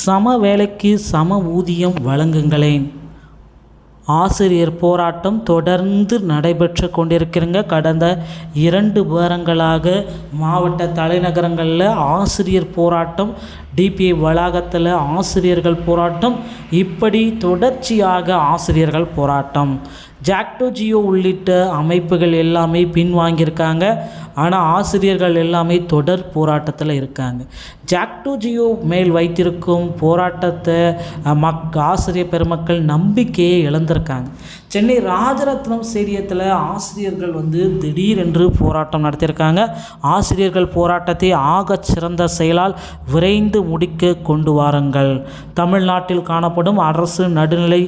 சம வேலைக்கு சம ஊதியம் வழங்குங்களேன். ஆசிரியர் போராட்டம் தொடர்ந்து நடைபெற்று கொண்டிருக்கிறங்க. கடந்த 2 வாரங்களாக மாவட்ட தலைநகரங்களில் ஆசிரியர் போராட்டம், டிபிஐ வளாகத்தில் ஆசிரியர்கள் போராட்டம், இப்படி தொடர்ச்சியாக ஆசிரியர்கள் போராட்டம். ஜாக்டோ ஜியோ உள்ளிட்ட அமைப்புகள் எல்லாமே பின்வாங்கியிருக்காங்க. ஆனால் ஆசிரியர்கள் எல்லாமே தொடர் போராட்டத்தில் இருக்காங்க. ஜாக்டோ ஜியோ மேல் வைத்திருக்கும் போராட்டத்தை ஆசிரியர் பெருமக்கள் நம்பிக்கையை இழந்திருக்காங்க. சென்னை ராஜரத்னம் ஸ்டேடியத்தில் ஆசிரியர்கள் திடீரென்று போராட்டம் நடத்தியிருக்காங்க. ஆசிரியர்கள் போராட்டத்தை ஆகச் சிறந்த செயலால் விரைந்து முடிக்க கொண்டு வாருங்கள். தமிழ்நாட்டில் காணப்படும் அரசு நடுநிலை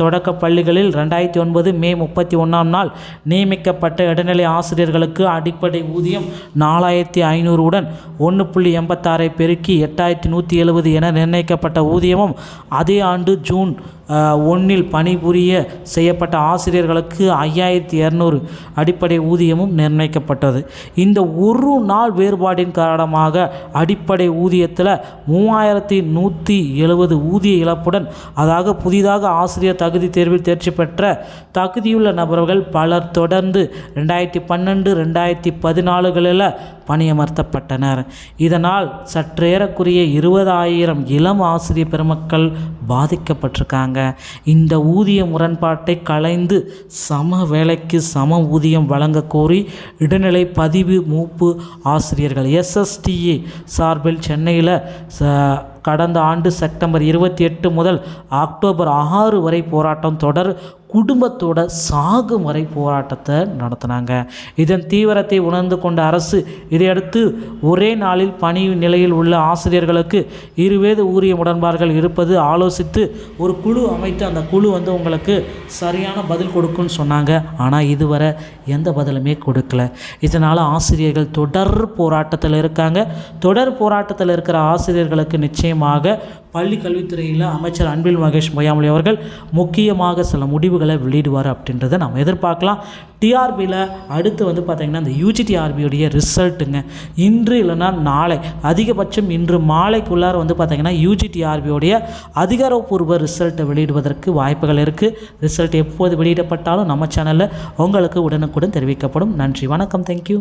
தொடக்க பள்ளிகளில் 2009 மே 31ஆம் நாள் நியமிக்கப்பட்ட இடைநிலை ஆசிரியர்களுக்கு அடிப்படை ஊதியம் 4500 உடன் 1.86 பெருக்கி 8170 என நிர்ணயிக்கப்பட்ட ஊதியமும், அதே ஆண்டு ஜூன் 1 பணிபுரிய செய்யப்பட்ட ஆசிரியர்களுக்கு 5200 அடிப்படை ஊதியமும் நிர்ணயிக்கப்பட்டது. இந்த ஒரு நாள் வேறுபாடின் காரணமாக அடிப்படை ஊதியத்தில் 3170 ஊதிய இழப்புடன், அதாவது புதிதாக ஆசிரியர் தகுதி தேர்வில் தேர்ச்சி பெற்ற தகுதியுள்ள நபர்கள் பலர் தொடர்ந்து 2012, 2014களில் பணியமர்த்தப்பட்டனர். இதனால் சற்றேறக்குரிய 20,000 இளம் ஆசிரியர் பெருமக்கள் பாதிக்கப்பட்டிருக்காங்க. இந்த ஊதிய முரண்பாட்டை களைந்து சம வேலைக்கு சம ஊதியம் வழங்க கோரி இடைநிலை பதிவு மூப்பு ஆசிரியர்கள் SSTA சார்பில் சென்னையில் கடந்த ஆண்டு செப்டம்பர் 28 முதல் அக்டோபர் 6 வரை போராட்டம் தொடர் குடும்பத்தோட சாகும் வரை போராட்டத்தை நடத்தினாங்க. இதன் தீவிரத்தை உணர்ந்து கொண்ட அரசு இதையடுத்து ஒரே நாளில் பணி நிலையில் உள்ள ஆசிரியர்களுக்கு இருவேத ஊதிய முரண்பாடுகள் இருப்பது ஆலோசித்து ஒரு குழு அமைத்து அந்த குழு உங்களுக்கு சரியான பதில் கொடுக்குன்னு சொன்னாங்க. ஆனால் இதுவரை எந்த பதிலுமே கொடுக்கல. இதனால் ஆசிரியர்கள் தொடர் போராட்டத்தில் இருக்காங்க. தொடர் போராட்டத்தில் இருக்கிற ஆசிரியர்களுக்கு நிச்சயமாக பள்ளி கல்வித்துறையில் அமைச்சர் அன்பில் மகேஷ் பொய்யாமொழி அவர்கள் முக்கியமாக சில முடிவுகளை வெளியிடுவார் அப்படின்றத நம்ம எதிர்பார்க்கலாம். டிஆர்பியில் அடுத்து பார்த்திங்கன்னா இந்த UGTRBயோடைய ரிசல்ட்டுங்க இன்று இல்லைன்னா நாளை, அதிகபட்சம் இன்று மாலைக்குள்ளார பார்த்திங்கன்னா UGTRBயோடைய அதிகாரப்பூர்வ ரிசல்ட்டை வெளியிடுவதற்கு வாய்ப்புகள் இருக்குது. ரிசல்ட் எப்போது வெளியிடப்பட்டாலும் நம்ம சேனலில் உங்களுக்கு உடனுக்குடன் தெரிவிக்கப்படும். நன்றி, வணக்கம், தேங்க்யூ.